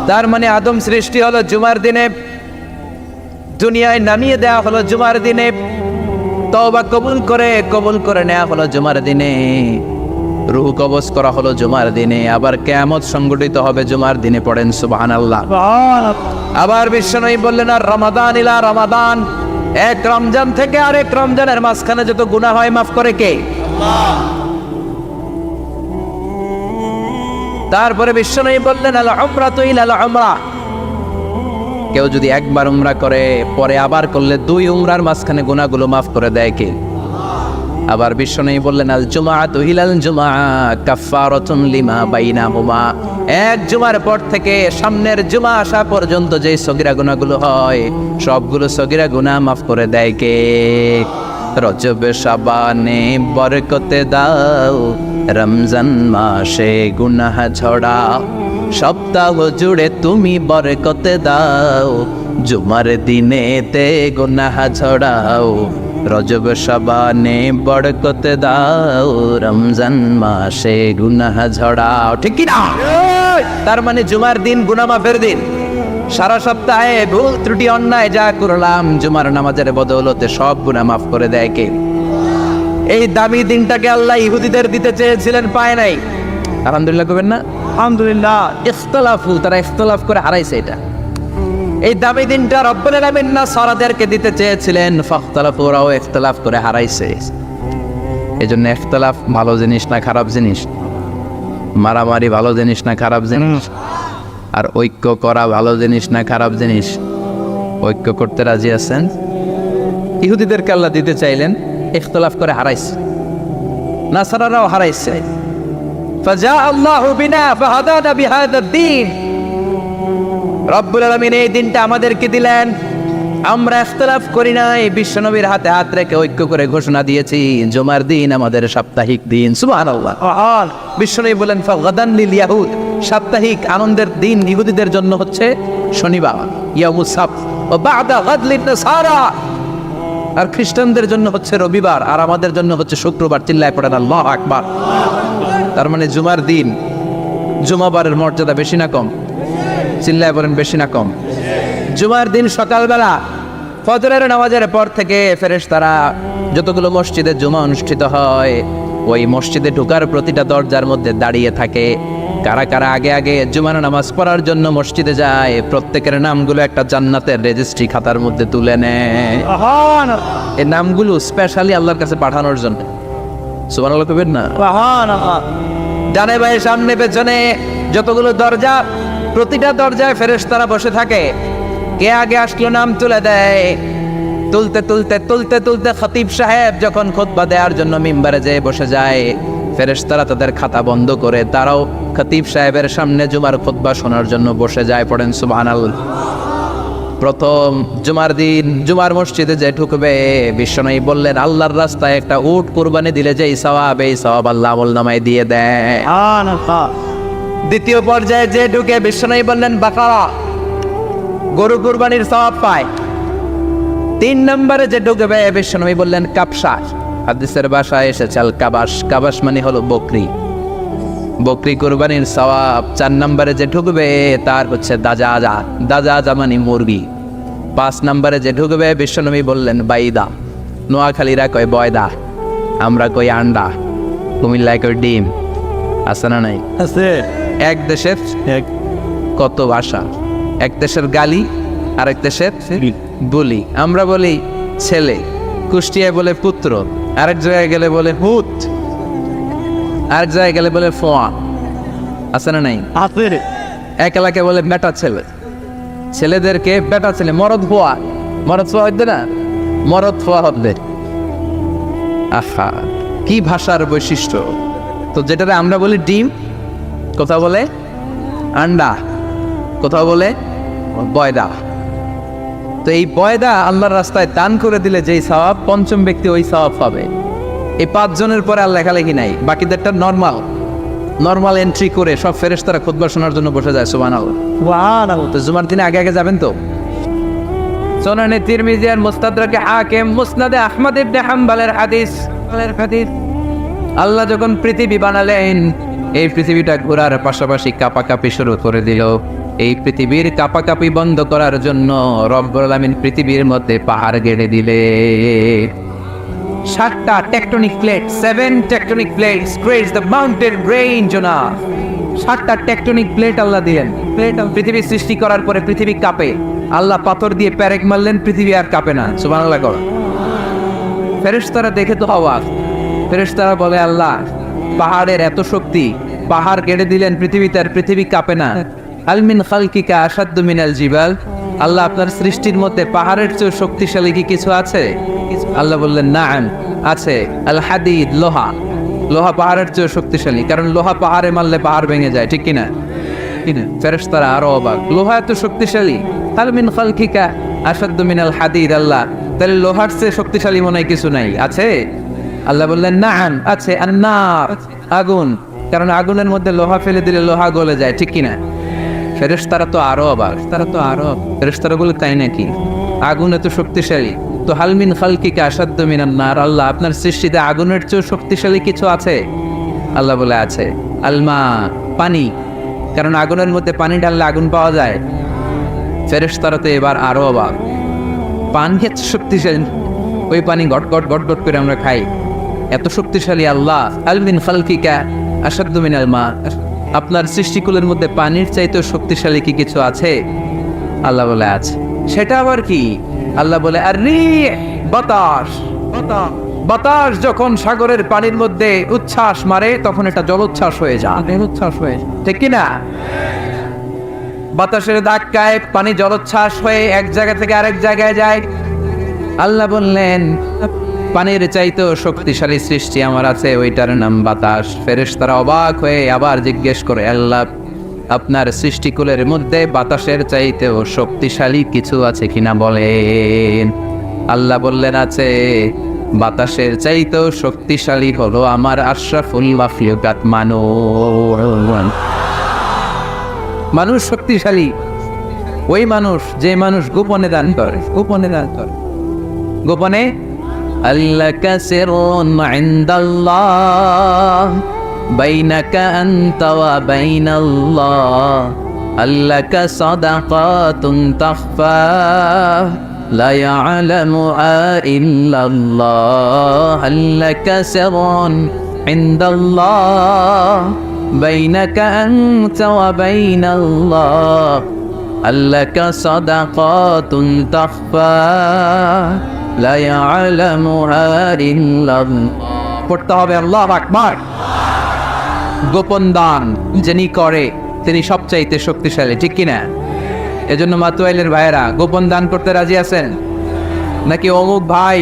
তার মানে আদম সৃষ্টি হলো জুমার দিনে, দুনিয়ায় নামিয়ে দেওয়া হলো জুমার দিনে, তওবা কবুল করে নেওয়া হলো জুমার দিনে। রূহ কবজ করা হলো জুমার দিনে, আবার কিয়ামত সংগঠিত হবে জুমার দিনে। পড়েন সুবহানাল্লাহ। আবার বিশ্বনবী বললেন, আর রমাদান ইলা রমাদান, এক রমজান থেকে আরেক রমজানের মাঝখানে যত গুনাহ হয় মাফ করে কে? আল্লাহ। তারপরে বিশ্বনবী বললেন, আল উমরাতু ইলাল উমরা, কেউ যদি একবার উমরা করে পরে আবার করলে 2 উমরার মাঝখানে গুনাহগুলো মাফ করে দেয় কে? আবার বিশ্বনবী বললেন, আল জুমআতু ইলাল জুমআ কাফফারাতুন লিমা বাইনাহুমা, এক জুমার পর থেকে সামনের জুমা আসা পর্যন্ত যে সগীরা গুনাহগুলো হয় সবগুলো সগীরা গুনাহ মাফ করে দেয় কে? রজব শাবানে বরকতে দাও, রমজান মাসে গুনাহ ঝড়াও, সপ্তাহ জুড়ে তুমি বরকতে দাও, জুমার দিনেতে গুনাহ ঝড়াও, রজব শাবানে বরকতে দাও, রমজান মাসে গুনাহ ঝড়াও। ঠিক কি না? তার মানে জুমার দিন গুনাহ মাফের দিন। সারা সপ্তাহে ভুল ত্রুটি অন্যায় যা করলাম জুমার নামাজের বদৌলতে সব গুনাহ মাফ করে দেয় কে? এই দামি দিনটাকে আল্লাহ ইহুদিদের দিতে চেয়েছিলেন, পায় নাই। আলহামদুলিল্লাহ করবেন না? আলহামদুলিল্লাহ। ইখতিলাফু, তারা ইখতিলাফ করে হারাইছে এটা। এই দামি দিনটা রব্বুল আলামিন নাসারাদেরকে দিতে চেয়েছিলেন, ফাখতালাফু, ওরাও ইখতিলাফ করে হারাইছে। এজন্য ইখতিলাফ ভালো জিনিস না খারাপ জিনিস? মারামারি ভালো জিনিস না খারাপ জিনিস? আর ঐক্য করা ভালো জিনিস না খারাপ জিনিস? ঐক্য করতে রাজি আছেন? ইহুদিদেরকে আল্লাহ দিতে চাইলেন, ইখতিলাফ করে হারাইছে। নাসারারাও হারাইছে। ফাজা আল্লাহু বিনা ফাহাদানা বিহাদা দ্বীন, রব্বুল আলামিন এই দিনটা আমাদেরকে দিলেন, আমরা ইখতিলাফ করি নাই, বিশ্বনবীর হাতে হাত রেখে ঐক্য করে ঘোষণা দিয়েছি জুমার দিন আমাদের সাপ্তাহিক দিন। সুবহানাল্লাহ। বিশ্বনবী বলেন, ফাগাদান লিল ইয়াহুদ, সাপ্তাহিক আনন্দের দিন ইহুদিদের জন্য হচ্ছে শনিবার, ইয়াউমুস সাbt, ও বা'দা গাদ লিন নাসারা, আর খ্রিস্টানদের জন্য হচ্ছে রবিবার, আর আমাদের জন্য হচ্ছে শুক্রবার। চিল্লায় পড়েন আল্লাহু আকবার। তার মানে জুমার দিন, জুমাবারের মর্যাদা বেশি না কম? চিল্লায় বলেন বেশি না কম? জুমার দিন সকালবেলা ফজরের নামাজের পর থেকে ফেরেশতারা যতগুলো মসজিদে জুমা অনুষ্ঠিত হয় ওই মসজিদে ঢোকার প্রতিটা দরজার মধ্যে দাঁড়িয়ে থাকে। কারা কারা আগে আগে জুমার নামাজ পড়ার জন্য মসজিদে যায়, প্রত্যেকের নামগুলো একটা জান্নাতের রেজিস্ট্রি খাতার মধ্যে তুলে নেয়। এই নামগুলো স্পেশালি আল্লাহর কাছে পাঠানোর জন্য। সুবহানাল্লাহ কইবেন না? ডানে বাঁয়ে সামনে পেছনে যতগুলো দরজা, প্রতিটা দরজায় ফেরেশতারা বসে থাকে। কে আগে আসলো নাম তুলে দেয়। তুলতে তুলতে তুলতে তুলতে খতিব সাহেব যখন খুতবা দেওয়ার জন্য মিম্বারে যেয়ে বসে যায়, ফেরেশতারা তাদের খাতা বন্ধ করে তারাও খতিব সাহেবের সামনে জুমার খুতবা শোনার জন্য বসে যায়। পড়েন সুবহানাল্লাহ। প্রথম জুমার দিন জুমার মসজিদে যে ঢুকবে, বিশ্বনবী বললেন, আল্লাহর রাস্তায় একটা উট কুরবানি দিলে যে সওয়াব, এই সওয়াব আল্লাহ আমলনামায় দিয়ে দেয়। দ্বিতীয় পর্যায়ে যে ঢুকে, বিশ্বনবী বললেন বাকারা, গরু কুরবানির সওয়াব পায়। 3 নম্বরে যে ঢুকবে, বিশ্বনবী বললেন কাবশা, হাদিসের ভাষায় এসেছে আল কাবাস, কাবাস মানে হলো বকরি, বকরি কুরবানির সওয়াব। 4 নম্বরে যে ঢুকবে তার হচ্ছে দাজাজা, দাজাজা মানে মুরগি। 5 নম্বরে যে ঢুকবে, বিশ্বনবী বললেন বাইদা, নোয়াখালীরা কয় বয়দা, আমরা কই আন্ডা, কুমিল্লায় কই ডিম। আছে না নাই? আছে। এক দেশের কত ভাষা, এক দেশের গালি আরেক দেশের বলি। আমরা বলি ছেলে, কুষ্টিয়ায় বলে পুত্র, আরেক জায়গায় গেলে বলে হুত, আরেক জায়গায় গেলে বলে ফোয়া। আছে না নাই? আছে। এক এলাকায় বলে বেটা ছেলে, ছেলেদেরকে বেটা ছেলে, মরদ ফোয়া, মরদ ফোয়া হইতে না, মরদ ফোয়া হবে। আহা, কি ভাষার বৈশিষ্ট্য। তো যেটাতে আমরা বলি ডিম, কোথাও বলে আন্ডা, কোথাও বলে বয়দা। তো এই বয়দা আল্লাহর রাস্তায় দান করে দিলে যেই সওয়াব, পঞ্চম ব্যক্তি ওই সওয়াব পাবে। এই 5 জনের পরে আর লেখালেখি নাই, বাকিদেরটা নর্মাল এন্ট্রি করে সব ফেরেশতারা খুতবা শোনার জন্য বসে যায়। সুবহানাল্লাহ। তো জুমার দিনে আগে আগে যাবেন তো। সুনানে তিরমিজি আর মুস্তাদরাকে হাকিম, মুসনাদে আহমদ ইবনে হাম্বলের হাদিস, আল্লাহ যখন পৃথিবী বানালেন, এই পৃথিবীটা ঘোরার পাশাপাশি কাঁপাকাঁপি শুরু করে দিল। এই পৃথিবীর কাঁপাকাঁপি বন্ধ করার জন্য রব্বুল আলামিন পৃথিবীর মধ্যে পাহাড় গেড়ে দিলে। 7টা tectonic plate, 7 tectonic plates creates the mountain range না। 7টা টেকটনিক প্লেট আল্লাহ দিলেন। পৃথিবী সৃষ্টি করার পরে পৃথিবী কাঁপে, আল্লাহ পাথর দিয়ে পেরেক মারলেন, পৃথিবী আর কাঁপে না। সুবহানাল্লাহ কর। ফেরেশতারা দেখে তো অবাক। ফেরেশতারা বলে, আল্লাহ পাহাড়ের এত শক্তি, পাহাড় কেটে দিলেন, পৃথিবীতে আর পৃথিবী কাঁপে না। আল মিন খালকিকা আশাদ্দু মিনাল জিবাল, আল্লাহ আপনার সৃষ্টির মধ্যে পাহাড়ের চেয়ে শক্তিশালী কি কিছু আছে? আল্লাহ বললেন নাআম, আছে। আল হাদিদ, লোহা। লোহা পাহাড়ের চেয়ে শক্তিশালী, কারণ লোহা পাহাড়ে মারলে পাহাড় ভেঙে যায়, ঠিক কিনা? ফেরেশতারা আরো অবাক, লোহা এত শক্তিশালী? আল মিন খালকিকা আশাদ্দু মিনাল হাদিদ, আল্লাহ তাহলে লোহার চেয়ে শক্তিশালী মনে হয় কিছু নাই, আছে? আল্লাহ বললেন নাআম, আছে। আন-নার, আগুন, কারণ আগুনের মধ্যে লোহা ফেলে দিলে লোহা গলে যায়, ঠিক কিনা? ফেরেশতারা তো আরো অবাক, ফেরেশতারা বলে তাই নাকি? আগুন এত শক্তিশালী, তো হাল মিন খালকিকা আশাদ্দু মিনান নার, আল্লাহ আপনার সৃষ্টিতে আগুনের চেয়ে শক্তিশালী কিছু আছে? আল্লাহ বলে আছে। আলমা, পানি, কারণ আগুনের মধ্যে পানি ঢাললে আগুন পাওয়া যায়। ফেরেশতারা তো এবার আরো অবাক, পানি এত শক্তিশালী, ওই পানি গট গট গট গট করে আমরা খাই, এত শক্তিশালী আল্লাহ। আল মিন খালকিকা আশাদ্দু মিনাল মা, আপনার সৃষ্টিকুলের মধ্যে পানির চাইতে শক্তিশালী কি কিছু আছে? আল্লাহ বলে আছে। সেটা আবার কি? আল্লাহ বলে আর রিহ, বাতাস। বাতাস যখন সাগরের পানির মধ্যে উচ্ছ্বাস মারে তখন এটা জলোচ্ছ্বাস হয়ে যায়, ঠিক কিনা? বাতাসের ধাক্কায় পানি জলোচ্ছ্বাস হয়ে এক জায়গা থেকে আরেক জায়গায় যায়। আল্লাহ বললেন পানির চাইতেও শক্তিশালী সৃষ্টি আমার আছে, ওইটার নাম বাতাস। ফেরেশতারা অবাক হয়ে আবার জিজ্ঞেস করে, আল্লাহ আপনার সৃষ্টিকুলের মধ্যে বাতাসের চাইতেও শক্তিশালী কিছু আছে কিনা বলেন। আল্লাহ বললেন আছে। বাতাসের চাইতেও শক্তিশালী হলো আমার আশরাফুল মাখলুকাত মানুষ। মানুষ শক্তিশালী ওই মানুষ যে মানুষ গোপনে দান করে, গোপনে আল্লাকা সিররুন ইনদাল্লাহ বাইনাকা আনতা ওয়া বাইনাল্লাহ, আল্লাকা সাদাকাতুন তাখফা লা ইয়ালামুহা ইল্লাল্লাহ, আল্লাকা সিররুন ইনদাল্লাহ বাইনাকা আনতা ওয়া বাইনাল্লাহ, আল্লাকা সাদাকাতুন তাখফা লা ইয়ালামুহা ইল্লাল্লাহ। পড়তে হবে আল্লাহু আকবার। গোপন দান যিনি করে তিনি সবচাইতে শক্তিশালী, ঠিক কিনা? এজন্য মাতুয়াইলের ভাইয়েরা গোপন দান করতে রাজি আছেন নাকি? অমুক ভাই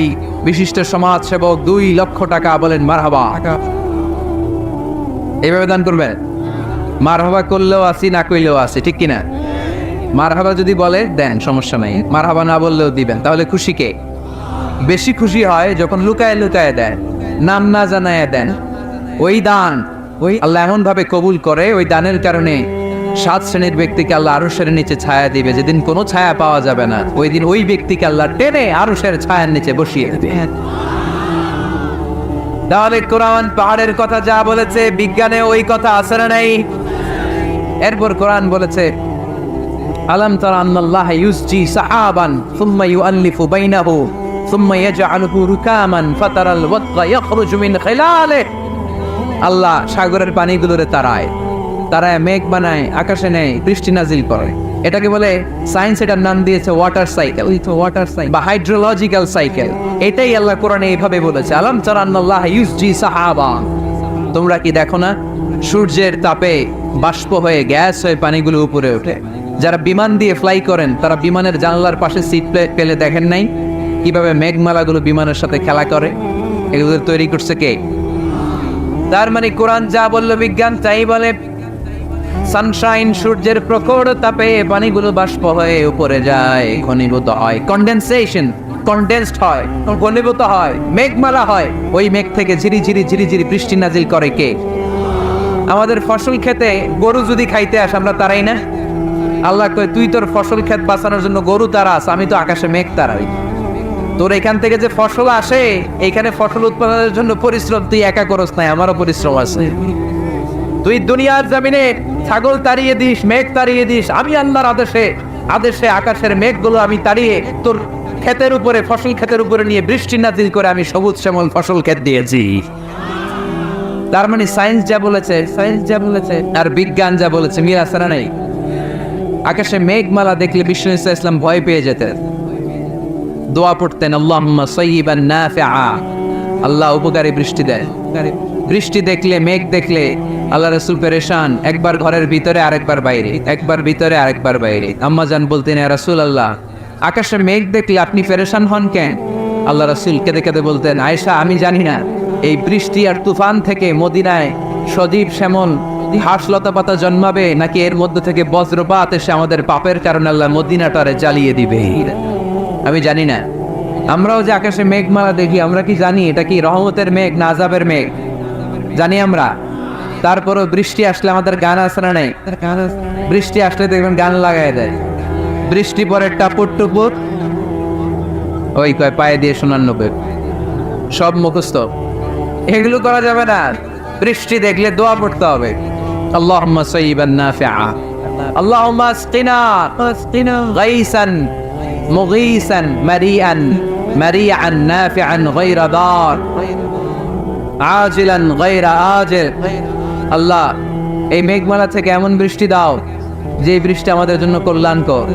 বিশিষ্ট সমাজ সেবক 2 লক্ষ টাকা, বলেন মারহাবা। এইভাবে দান করবেন। মারহাবা করলেও আসি, না কইলেও আসি, ঠিক কিনা? মারহাবা যদি বলে দেন, সমস্যা নাই। মারহাবা না বললেও দিবেন। তাহলে খুশি কে? বেশি খুশি হয় যখন লুকায় লুকায় দেন, নাম না জানায় দেন। ওই দান ওই আল্লাহ এমন ভাবে কবুল করে, ওই দানের কারণে 7 শ্রেণীর ব্যক্তিকে আল্লাহ আরশের নিচে ছায়া দিবে। যেদিন কোনো ছায়া পাওয়া যাবে না, ওই দিন ওই ব্যক্তিকে আল্লাহ টেনে আরশের ছায়ার নিচে বসিয়ে দেবে। তাহলে কোরআন পাহাড়ের কথা যা বলেছে, বিজ্ঞানে ওই কথা আছে না নাই? এরপর কোরআন বলেছে আলাম তারা আন্নাল্লাহ ইউসজি সাহাবান সুম্মা ইউআল্লিফু বাইনাহু সুম্মা ইয়াজআলুহু রুকামান ফাতারাল ওয়াদকা ইয়াখরুজু মিন খিলালিহি, আল্লাহ সাগরের পানিগুলোরে তারায় মেঘ বানায়, আকাশে নেয়, বৃষ্টি নাজিল করে। এটাকে বলে সায়েন্স, এটার নাম দিয়েছে ওয়াটার সাইকেল বা হাইড্রোলজিক্যাল সাইকেল। এটাই আল্লাহ কোরআনে এইভাবে বলেছে আলাম তারা আন্নাল্লাহ ইউসজি সাহাবান, তোমরা কি দেখো না সূর্যের তাপে বাষ্প হয়ে গ্যাস হয়ে পানিগুলো উপরে ওঠে। যারা বিমান দিয়ে ফ্লাই করেন তারা বিমানের জানলার পাশে সিট পেলে দেখেন নাই কিভাবে মেঘমালাগুলো বিমানের সাথে খেলা করে? এগুলো তৈরি করছে কে? তার মানে কোরআন যা বললো বিজ্ঞান তাই বলে। সানশাইন, সূর্যের প্রখর তাপে পানিগুলো বাষ্প হয়ে উপরে যায়, ঘনীভূত হয়, কন্ডেন্সড হয়, ঘনীভূত হয়, মেঘমালা হয়। ওই মেঘ থেকে ঝিরি ঝিরি বৃষ্টি নাজিল করে কে? আমাদের ফসল খেতে গরু যদি খাইতে আসে আমরা তারাই না? আল্লাহ কয় তুই তোর ফসল ক্ষেত বাঁচানোর জন্য গরু তারাস, আমি তো আকাশে মেঘ তারাই। তোর এখান থেকে যে ফসল আসে, এইখানে ফসল উৎপাদনের জন্য পরিশ্রম তুই একা করস নাই, আমারও পরিশ্রম আছে। তুই দুনিয়ার জমিনে ছাগল তাড়িয়ে দিস, মেঘ তাড়িয়ে দিস, আমি আল্লাহর আদেশে আকাশের মেঘগুলো আমি তাড়িয়ে তোর ক্ষেতের উপরে, ফসল ক্ষেতের উপরে নিয়ে বৃষ্টি নাজিল করে আমি সবুজ শ্যামল ফসল ক্ষেত দিয়েছি। তার মানে সায়েন্স যা বলেছে আর বিজ্ঞান যা বলেছে মিল আছে না নাই? আকাশে মেঘমালা দেখলে বিষ্ণু ইসলাম ভয় পেয়ে যেতেন, দোয়া পড়তেন আল্লাহুম্মা সাইয়্যিবান নাফিআ, আল্লাহ উপকারী বৃষ্টি দেয়। বৃষ্টি দেখলে, মেঘ দেখলে আল্লাহ রাসূল পেরেশান, একবার ঘরের ভিতরে আরেকবার বাইরে, একবার ভিতরে আরেকবার বাইরে। আম্মা জান বলতেন ইয়া রাসূলুল্লাহ, আকাশে মেঘ দেখলে আপনি পেরেশান হন কেন? আল্লাহ রাসূল কেঁদে কেঁদে বলতেন, আয়েশা আমি জানি না এই বৃষ্টি আর তুফান থেকে মদিনায় সজীব শ্যামল ঘাসলতা পাতা জন্মাবে, নাকি এর মধ্যে থেকে বজ্রপাত এসে আমাদের পাপের কারণে আল্লাহ মদিনাটারে জ্বালিয়ে দিবে, আমি জানি না। আমরাও যে আকাশে মেঘমালা দেখি, আমরা কি জানি এটা কি রহমতের মেঘ না আযাবের মেঘ? জানি আমরা। তারপরও বৃষ্টি আসলে আমাদের গান আছে না নাই? বৃষ্টি আসলে দেখবেন গান লাগাই দেয়, বৃষ্টি পরে টাপুর টুপুর, ওই কয় পায়ে দিয়ে শোনান নবে, সব মুখস্থ, এগুলো করা যাবে না। বৃষ্টি দেখলে দোয়া পড়তে হবে, আল্লাহুম্মা সাইয়্যিবান নাফিআ, আল্লাহুম্মা আসকিনা গাইসান মুগীসান মারিআন নাফিআন গায়রা দার আজিলান গায়রা আজিল। আল্লাহ এই মেঘমালা থেকে এমন বৃষ্টি দাও যে বৃষ্টি আমাদের জন্য কল্যাণকর,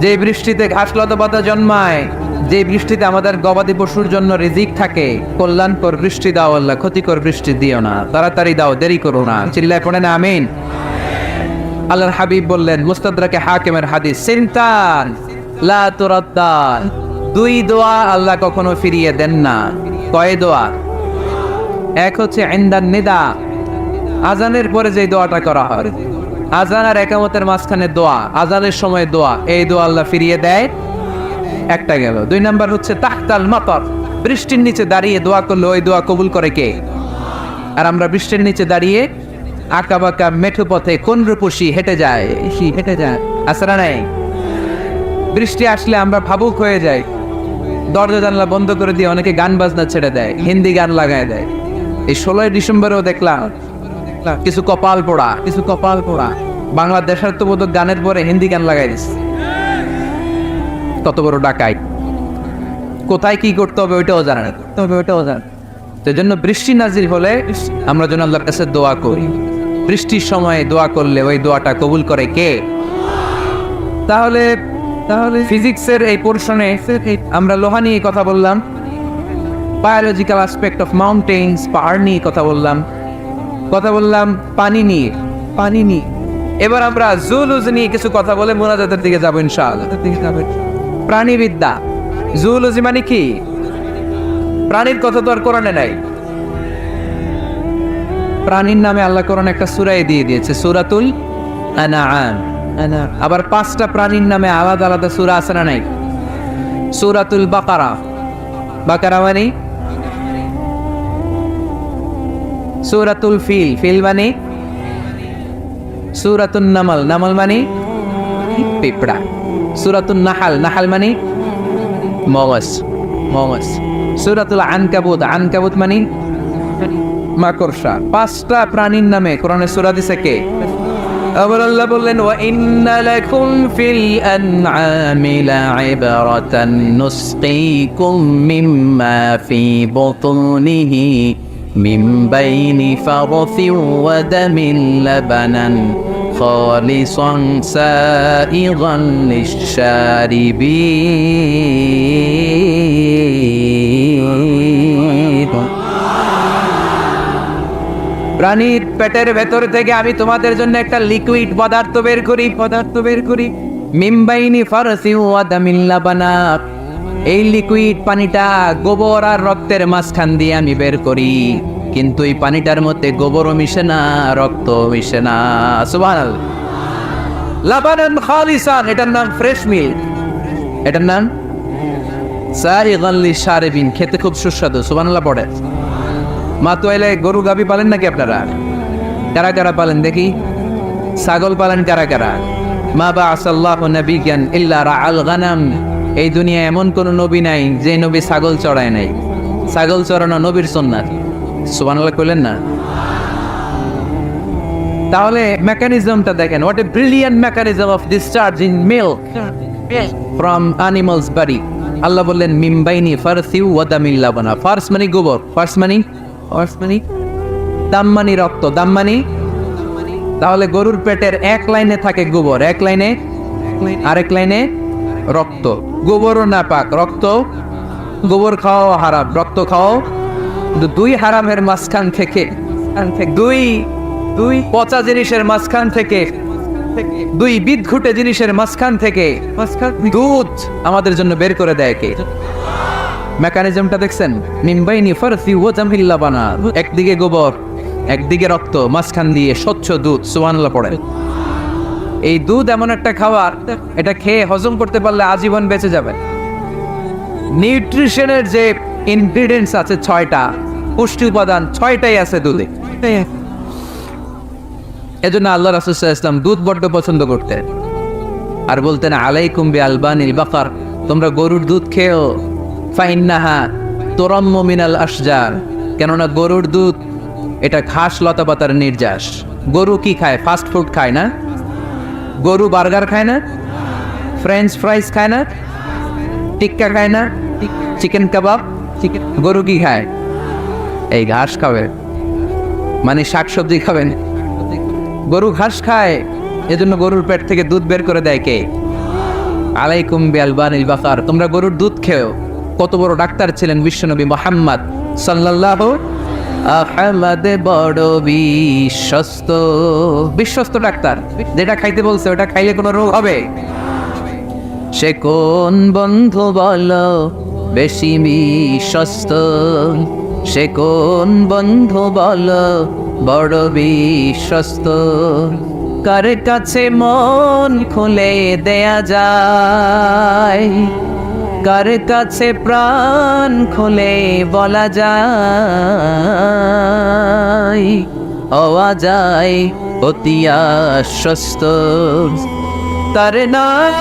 যে বৃষ্টিতে ঘাসলতা পাতা জন্মায়, যে বৃষ্টিতে আমাদের গবাদি পশুর জন্য রিজিক থাকে। কল্যাণকর বৃষ্টি দাও আল্লাহ, ক্ষতিকর বৃষ্টি দিও না, তাড়াতাড়ি দাও, দেরি করো না। চিল্লায় পড়েন আমিন। আল্লাহর হাবিব বললেন, মুস্তাদরাকে হাকিমের হাদিস, সিনতান লা তুরাদ্দান, দুই দোয়া আল্লাহ কখনো ফিরিয়ে দেন না। কয় দোয়া? এক হচ্ছে ইনদান নিদা, আজানের পরে যে দোয়াটা করা হয়, আজান আর একামতের মাঝখানে দোয়া, আজানের সময় দোয়া, এই দোয়া আল্লাহ ফিরিয়ে দেয়, একটা গেল। দুই নাম্বার হচ্ছে তাহতাল মাতার, বৃষ্টির নিচে দাঁড়িয়ে দোয়া করলে ওই দোয়া কবুল করে কে? আর আমরা বৃষ্টির নিচে দাঁড়িয়ে আঁকা বাঁকা মেঠো পথে কোন রূপসী হেঁটে যায়, আসরা নাই? বৃষ্টি আসলে আমরা ভাবুক হয়ে যাই, দরজা জানলা বন্ধ করে দিয়ে অনেকে গান বাজনা ছেড়ে দেয়, হিন্দি গান লাগায় দেয়। এই 16 ডিসেম্বরেও দেখলাম কিছু কপাল পোড়া বাংলা দেশাত্মবোধক গানের পরে হিন্দি গান লাগাই দিচ্ছে। কত বড় ডাকাই, কোথায় কি করতে হবে ওইটাও জানে না। সেই জন্য বৃষ্টি নাজির হলে আমরা যেন আল্লাহর কাছে দোয়া করি। বৃষ্টির সময় দোয়া করলে ওই দোয়াটা কবুল করে কে? তাহলে ফিজিক্সের এই পোরশনে আমরা লোহা নিয়ে কথা বললাম, বায়োলজিক্যাল অ্যাসপেক্ট অফ মাউন্টেন্স, পাহাড় নিয়ে কথা বললাম, পানি নিয়ে। এবার আমরা জুলজি নিয়ে কিছু কথা বলে মুনাজাতের দিকে যাবো ইনশাআল্লাহ। প্রাণীবিদ্যা, জুলজি মানে কি? প্রাণীর কথা তো আর কোরআনে নাই। প্রাণীর নামে আল্লাহ কোরআন একটা সূরায় দিয়ে দিয়েছে, সূরাতুল আনআম। আবার 5টা প্রাণীর নামে আলাদা আলাদা সূরা আছে না নাই? সূরাতুল বাকারা মানে, সূরাতুল ফিল মানে, সূরাতুন নামল মানে পিঁপড়া, সূরাতুন নাহাল মানে মৌমাছি, সূরাতুল আনকাবুত মানে মাকড়সা। 5টা প্রাণীর নামে কোরআনে সূরা দিছে কে? আবার আল্লাহ বললেন, ওয়া ইন্না লাকুম ফিল আনআমি লা'iবরাতান নুসকিকুম মিম্মা ফি বুতুনিহি মিন বাইনি ফারথিন ওয়া দামিন লাবানান খালিসান সাইগান লিশ-শারিবিন। প্রাণীর পেটের ভেতর থেকে আমি তোমাদের জন্য একটা লিকুইড পদার্থ বের করি মিমবাইনি ফারসি ওয়া দামিন লাবানা, এই লিকুইড পানিটা গোবর আর রক্তের মাঝখান দিয়ে আমি বের করি, কিন্তু এই পানিটার মধ্যে গোবরও মিশে না, রক্ত মিশে না। সুবহানাল্লাহ। লাবানান খালিসান, এটার নাম ফ্রেশ মিল্ক, এটার নাম সাইগান লিশ-শারিবিন, খেতে খুব সুস্বাদু। সুবহানাল্লাহ পড়ে। মাতোয়াইলে গরু গাভী পালেন নাকি আপনারা? কারা কারা পালেন দেখি? ছাগল পালেন কারা কারা? মা বা'আসাল্লাহু নাবিয়্যান ইল্লা রা'আল গানাম, এই দুনিয়ায় এমন কোন নবী নাই যে নবী ছাগল চড়ায় নাই। ছাগল চড়ানো নবীর সুন্নাত। সুবহানাল্লাহ কইলেন না? তাহলে মেকানিজমটা দেখেন, what a brilliant mechanism of discharging milk from animals body. Allah বললেন মিমবাইনি ফারসিউ ওয়া দামিল লাবানা। ফার্স মানে গোবর, ফার্স মানে দাম মানে রক্ত, দাম মানে, তাহলে গরুর পেটের এক লাইনে থাকে গোবর, এক লাইনে, আরেক লাইনে রক্ত। গোবরও না পাক, রক্ত, গোবর খাওয়া হারাম, রক্ত খাওয়া, দুই হারামের মাঝখান থেকে, দুই পচা জিনিসের মাঝখান থেকে, দুই বিদঘুটে জিনিসের মাঝখান থেকে দুধ আমাদের জন্য বের করে দেয় কে? মেকানিজমটা দেখছেন? মিমবাইনি ফারসি ওয়া জামিল লাবানা, একদিকে গোবর একদিকে রক্ত, মাঝখান দিয়ে স্বচ্ছ দুধ, সুবহানাল্লাহ পড়ে। এই দুধ এমন একটা খাবার, এটা খেয়ে হজম করতে পারলে আজীবন বেঁচে যাবে। নিউট্রিশনের যে ইনগ্রিডিয়েন্টস আছে 6টা, পুষ্টি উপাদান 6টাই আছে দুধে। এজন্য আল্লাহ রাসূল সাল্লাল্লাহু আলাইহি ওয়াসাল্লাম দুধ বড্ড পছন্দ করতেন, আর বলতেন আলাইকুম বি আলবানিল বাকার, তোমরা গরুর দুধ খেও, ফাইন্নাহা তুরাম্মু মিনাল আশজার, কেননা গরুর দুধ এটা ঘাস লতা পাতার নির্যাস। গরু কি খায়? ফাস্ট ফুড খায় না? গরু বার্গার খায় না? ফ্রেঞ্চ ফ্রাইজ খায় না? টিক্কা খায় না? চিকেন কাবাব? গরু কি খায়? এই ঘাস খাবে, মানে শাকসবজি খাবেন। গরু ঘাস খায়, এজন্য গরুর পেট থেকে দুধ বের করে দেয় কে? আলাইকুম বিআলবানিল বাকার, তোমরা গরুর দুধ খেও। কত বড় ডাক্তার ছিলেন বিশ্বনবী মুহাম্মদ সাল্লাল্লাহু আহমদ, বড় বিশ্বস্ত, বিশ্বস্ত ডাক্তার। যেটা খাইতে বলছে ওটা খাইলে কোনো রোগ হবে? সে কোন বন্ধু বলো বেশি বিশ্বস্ত, সে কোন বন্ধু বলো বড় বিশ্বস্ত, কার কাছে মন খুলে দেয়া যায়, কার কাছে প্রাণ খুলে বলা যায়, হওয়া যায় অতি আশ্বস্ত, তার নাম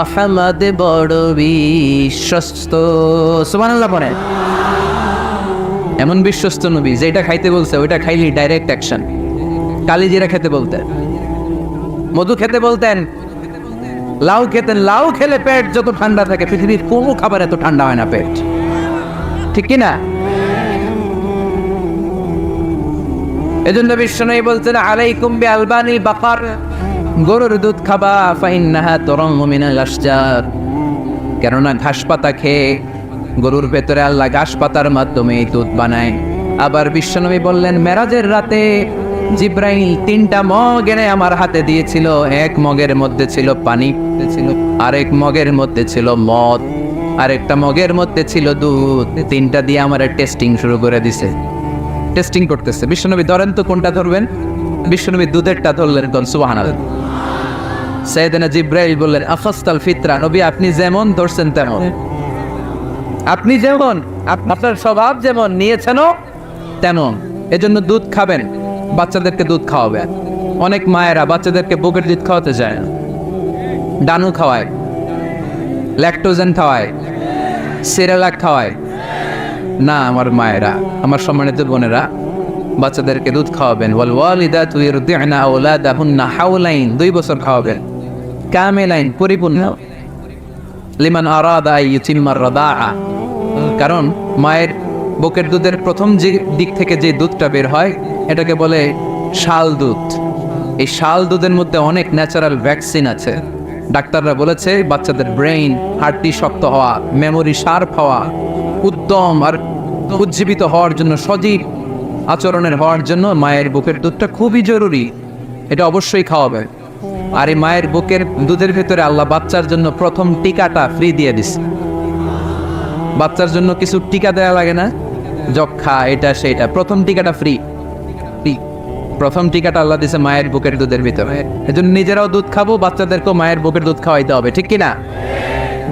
আহমদ, বড় বিশ্বস্ত। সুবহানাল্লাহ পড়ে। এমন বিশ্বস্ত নবী, যেটা খাইতে বলছে ওইটা খাইলি ডাইরেক্ট অ্যাকশন। কালিজিরা খেতে বলতেন, মধু খেতে বলতেন, লাউ খেতেন। লাউ খেলে পেট যত ঠান্ডা থাকে, পৃথিবীর কোনো খাবার এত ঠান্ডা হয় না পেট, ঠিক কি না? এজন্য বিশ্বনবী বলছেন আলাইকুম বিআলবানিল বাকার, গরুর দুধ খাবা, ফাইন্নাহা তুরাম্মু মিনাল আশজার, কেননা ঘাস পাতা খেয়ে গরুর ভেতরে আল্লাহ ঘাস পাতার মাধ্যমে দুধ বানায়। আবার বিশ্বনবী বললেন মেরাজের রাতে জিব্রাইল 3টা মগ এনে আমার হাতে দিয়েছিল। এক মগের মধ্যে ছিল পানি, আরেক মগের মধ্যে ছিল মদ, আরেকটা মগের মধ্যে ছিল দুধ। 3টা দিয়ে আমার টেস্টিং শুরু করে দিছে, টেস্টিং করতেছে। বিশ্বনবী ধরেন তো কোনটা ধরবেন? বিশ্বনবী দুধেরটা ধরলেন। কোন? সুবহানাল্লাহ। সাইয়েদনা জিব্রাইল বললেন আখাসতাল ফিতরা, নবী আপনি যেমন ধরছেন তেমন, আপনি যেমন, আপনার স্বভাব যেমন নিয়েছেনও তেমন। এজন্য দুধ খাবেন, বাচ্চাদেরকে দুধ খাওয়াবেন। অনেক মায়েরা বাচ্চাদেরকে বুকের দুধ খাওয়াতে চায় না, ডানু খাওয়ায়, ল্যাকটোজেন খাওয়ায়, সিরালাক খাওয়ায় না। আমার মায়েরা, আমার সম্মানিত বোনেরা, বাচ্চাদেরকে দুধ খাওয়াবেন। ওয়াল ওয়ালিদাতু ইরদি'না আওলাদাহুন্না হাওলাইন, 2 বছর খাওয়াবেন, কামিলাইন, পরিপূর্ণ। লিমান আরাদা আন ইউতিম্মার রাদাআ, কারণ মায়ের বুকের দুধের প্রথম যে দিক থেকে যে দুধটা বের হয় এটাকে বলে শাল দুধ। এই শাল দুধের মধ্যে অনেক ন্যাচারাল ভ্যাকসিন আছে। ডাক্তাররা বলেছে বাচ্চাদের ব্রেইন, হার্টটি শক্ত হওয়া, মেমোরি শার্প হওয়া, উদ্যম আর উজ্জীবিত হওয়ার জন্য, সজীব আচরণের হওয়ার জন্য মায়ের বুকের দুধটা খুবই জরুরি। এটা অবশ্যই খাওয়াবে। আর এই মায়ের বুকের দুধের ভেতরে আল্লাহ বাচ্চার জন্য প্রথম টিকাটা ফ্রি দিয়ে দিছে। বাচ্চার জন্য কিছু টিকা দেওয়া লাগে না, যক্ষা এটা সেটা, প্রথম টিকাটা ফ্রি। প্রথম টিকাটা আল্লাহ দিছে মায়ের বুকের দুধের ভিতরে। এজন্য নিজেরাও দুধ খাবো, বাচ্চাদেরকেও মায়ের বুকের দুধ খাওয়াইতে হবে, ঠিক কিনা?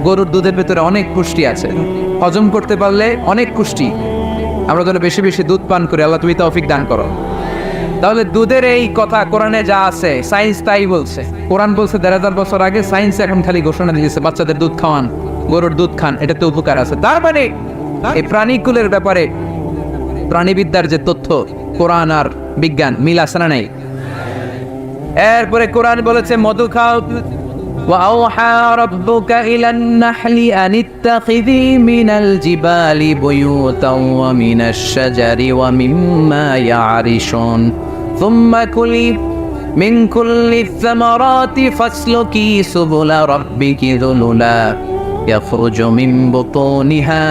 গরুর দুধের ভিতরে অনেক পুষ্টি আছে, হজম করতে পারলে অনেক পুষ্টি। আমরা যেন বেশি বেশি দুধ পান করি, আল্লাহ তুমি তৌফিক দান করো। তাহলে দুধের এই কথা কোরআনে যা আছে, সায়েন্স তাই বলছে। কোরআন বলছে 1500 বছর আগে, সায়েন্স এখন খালি ঘোষণা দিয়েছে বাচ্চাদের দুধ খাওয়ান, গরুর দুধ খান, এটাতে উপকার আছে। তার মানে এই প্রাণীকুলের ব্যাপারে প্রাণীবিদ্যার যে তথ্য, কোরআন আর বিজ্ঞান মিল আছে না নাই? এরপরে কোরআন বলেছে মধু খাও। وأوحى ربك إلى النحل أن اتخذي من الجبال بيوتا ومن الشجر ومما يعرشون ثم كلي من كل الثمرات فاسلكي سبل ربك ذللا يخرج من بطونها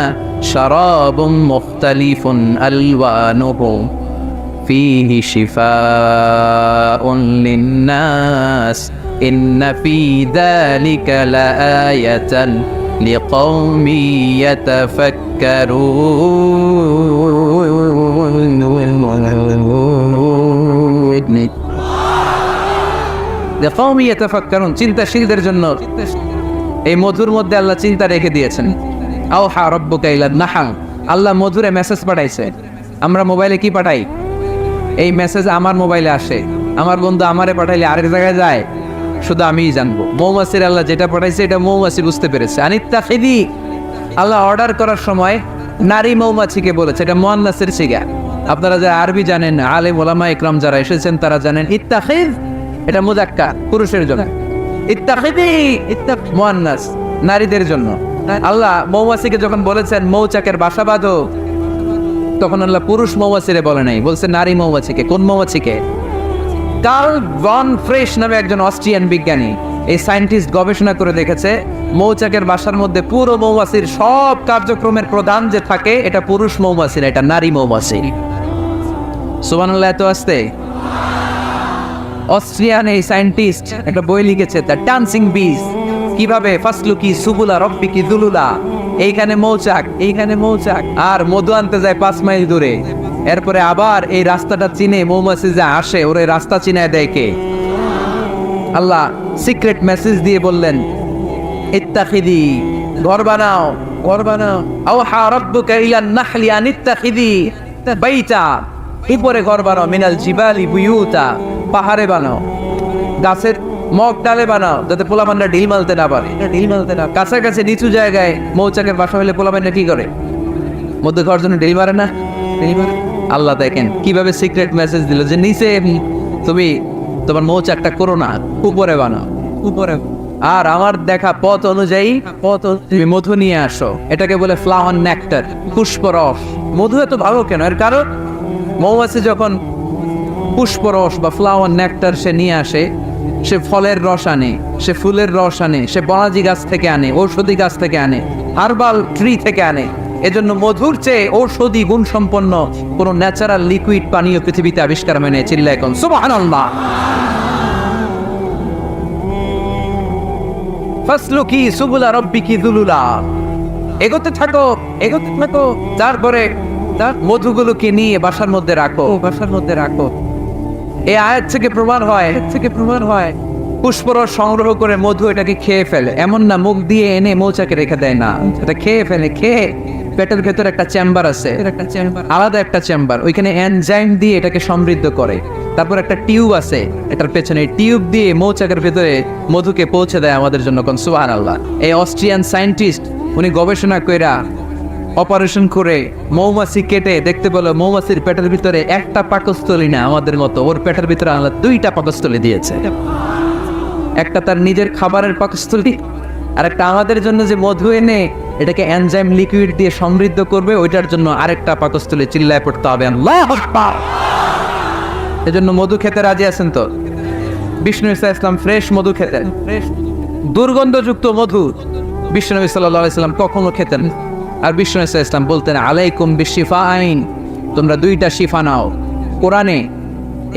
شراب مختلف ألوانه فيه شفاء للناس إن في ذلك لآية لقوم يتفكرون لقوم يتفكرون চিন্তাশীলদের জন্য এই মধুর মধ্যে আল্লাহ চিন্তা রেখে দিয়েছেন। আওহা রব্বুকা ইলান নাহল, আল্লাহ মধুরে মেসেজ পাঠাইছে। আমরা মোবাইলে কি পাঠাই? এই মেসেজ আমার মোবাইলে আসে, আমার বন্ধু আমারে পাঠাইলে আরেক জায়গায় যায়, শুধু আমিই জানবো। মৌমাছির আল্লাহ যেটা পাঠাইছে এটা মৌমাছি বুঝতে পেরেছে। আনিত্তাখিদি, আল্লাহ অর্ডার করার সময় নারী মৌমাছিকে বলেছে, এটা মুয়ান্নাসের সিগা। আপনারা যারা আরবি জানেন, আলেম ওলামা ইকরাম যারা এসেছেন তারা জানেন ইত্তাখিদ এটা মুযাক্কার, পুরুষের জন্য। ইত্তাখিদি মুয়ান্নাস, নারীদের জন্য। আল্লাহ মৌমাছিকে যখন বলেছেন মৌচাকের বাসা বাঁধো, তখন আল্লাহ পুরুষ মৌমাছিরে বলে নাই, বলছে নারী মৌমাছিকে। কোন মৌমাছিকে? কার্ল ভন ফ্রেশ নামে একজন অস্ট্রিয়ান বিজ্ঞানী, এই সায়েন্টিস্ট গবেষণা করে দেখেছে মৌচাকের বাসার মধ্যে পুরো মৌমাছির সব কার্যক্রমের প্রধান যে থাকে এটা পুরুষ মৌমাছি না, এটা নারী মৌমাছি। সুবহানাল্লাহ, এত আসতে। অস্ট্রিয়ান এই সায়েন্টিস্ট একটা বই লিখেছে, দ্য ডান্সিং বিজ, কিভাবে ফাসলুকি সুবুলা রব্বিকি দুলুলা, এইখানে মৌচাক, এইখানে মৌচাক, আর মধু আনতে যায় 5 মাইল দূরে। এরপরে আবার এই রাস্তাটা চিনে মৌমাছি যা আসে ওরে রাস্তা চিনায় দেয় কে? আল্লাহ সিক্রেট মেসেজ দিয়ে বললেন ইত্তাখিদি, ঘর বানাও, ঘর বানাও। আওহা রাব্বুকা ইলান নাহলি আন ইত্তাখিদি বাইতা, উপরে ঘর বানাও, মিনাল জিবালি বুয়ুতা, পাহাড়ে বানাও, গাছের মগ ডালে বানাও, যাতে পোলাপানরা ঢিল মারতে না পারে। ঢিল মারতে না, কাছাকাছি নিচু জায়গায় মৌচাকের বাসা হলে পোলাপানরা কি করে? মধ্যে ঘর জন্য ঢিল মারে না? ঢিল মারে। আল্লাহ দেখেন কিভাবে সিক্রেট মেসেজ দিল যে নিচে তুমি তোমার মৌচাকটা করো না, উপরে বানাও, উপরে। আর আমার দেখা পথ অনুযায়ী তুমি মধু নিয়ে আসো, এটাকে বলে ফ্লাওয়ার নেক্টার, পুষ্পরস। মধু এত ভালো কেন? এর কারণ মৌমাছি যখন পুষ্পরস বা ফ্লাওয়ার নেক্টার সে নিয়ে আসে, সে ফলের রস আনে, সে ফুলের রস আনে, সে বনাজি গাছ থেকে আনে, ঔষধি গাছ থেকে আনে, হার্বাল ট্রি থেকে আনে। এজন্য মধুর চেয়ে ঔষধি গুণ সম্পন্ন কোন ন্যাচারাল লিকুইড পানীয় পৃথিবীতে আবিষ্কার হয় না। চিল্লায় কোন সুবহানাল্লাহ। ফাসলুকি সুবুলা রব্বিকি যুলুলা, এগোতে থাকো, এগোতে থাকো। তারপরে তার মধুগুলোকে নিয়ে বাসার মধ্যে রাখো, বাসার মধ্যে রাখো। এই আয়াত থেকে প্রমাণ হয় পুষ্পরস সংগ্রহ করে মধু এটাকে খেয়ে ফেলে, এমন না মুখ দিয়ে এনে মৌচাকে রেখে দেয়, না, এটা খেয়ে ফেলে। খেয়ে পেটের ভেতর একটা চেম্বার আছে, আলাদা একটা চেম্বার, ওইখানে এনজাইম দিয়ে এটাকে সমৃদ্ধ করে। তারপর একটা টিউব আছে এটার পেছনে, টিউব দিয়ে মৌচাকের ভেতরে মধুকে পৌঁছে দেয় আমাদের জন্য। কোন সুবহানাল্লাহ। এই অস্ট্রিয়ান সায়েন্টিস্ট উনি গবেষণা কইরা অপারেশন করে মৌমাছি কেটে দেখতে পেলো মৌমাছির পেটের ভিতরে একটা পাকস্থলী না আমাদের মতো, ওর পেটের ভিতরে আল্লাহ 2টা পাকস্থলী দিয়েছে। একটা তার নিজের খাবারের পাকস্থলী, আর একটা আমাদের জন্য যে মধু এনে এটাকে এনজাইম লিকুইড দিয়ে সমৃদ্ধ করবে, ওইটার জন্য আরেকটা পাকস্থলী। চিল্লায় পড়তে হবে আল্লাহু আকবার। এজন্য মধু খেতে রাজি আছেন তো? বিষ্ণু ঈসা ইসলাম ফ্রেশ মধু খেতেন, ফ্রেশ দুর্গন্ধযুক্ত মধু বিষ্ণু সাল্লাল্লাহু আলাইহি সাল্লাম কখনো খেতেন। আর বিষ্ণু ঈসা ইসলাম বলতেন আলাইকুম বিশিফা আইন, তোমরা 2টা শিফা নাও। কোরআনে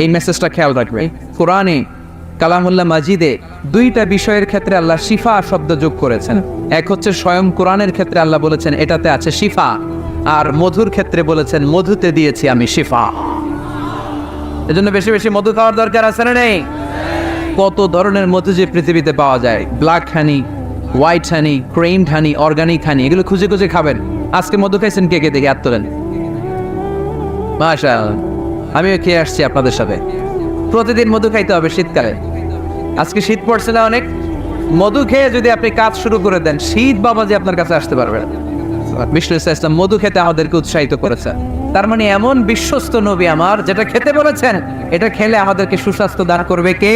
এই মেসেজটা খেয়াল রাখবে, কোরআনে কালামুল্লাহ মাজিদে 2টা বিষয়ের ক্ষেত্রে আল্লাহ শিফা শব্দ যোগ করেছেন। এক হচ্ছে স্বয়ং কোরআনের ক্ষেত্রে আল্লাহ বলেছেন এটাতে আছে শিফা, আর মধুর ক্ষেত্রে বলেছেন মধুতে দিয়েছি আমি শিফা। এজন্য বেশি বেশি মধু খাওয়ার দরকার আছে না নেই? কত ধরনের মধু যে পৃথিবীতে পাওয়া যায়, ব্ল্যাক হানি, হোয়াইট হানি, ক্রেমড হানি, অর্গানিক হানি, এগুলো খুঁজে খুঁজে খাবেন। আজকে মধু খাইছেন কে কে? দেখে হাত তোলেন। মাশাআল্লাহ, আমিও খেয়ে আসছি আপনাদের সাথে। প্রতিদিন মধু খাইতে হবে শীতকালে। আজকে শীত পড়ছে না অনেক? মধু খেয়ে যদি আপনি কাজ শুরু করে দেন, শীত বাবাজি আপনার কাছে আসতে পারবে না। বিষ্ণু ইসলাম মধু খেতে আমাদেরকে উৎসাহিত করেছেন। তার মানে এমন বিশ্বস্ত নবী আমার, যেটা খেতে বলেছেন এটা খেলে আমাদেরকে সুস্বাস্থ্য দান করবে কে?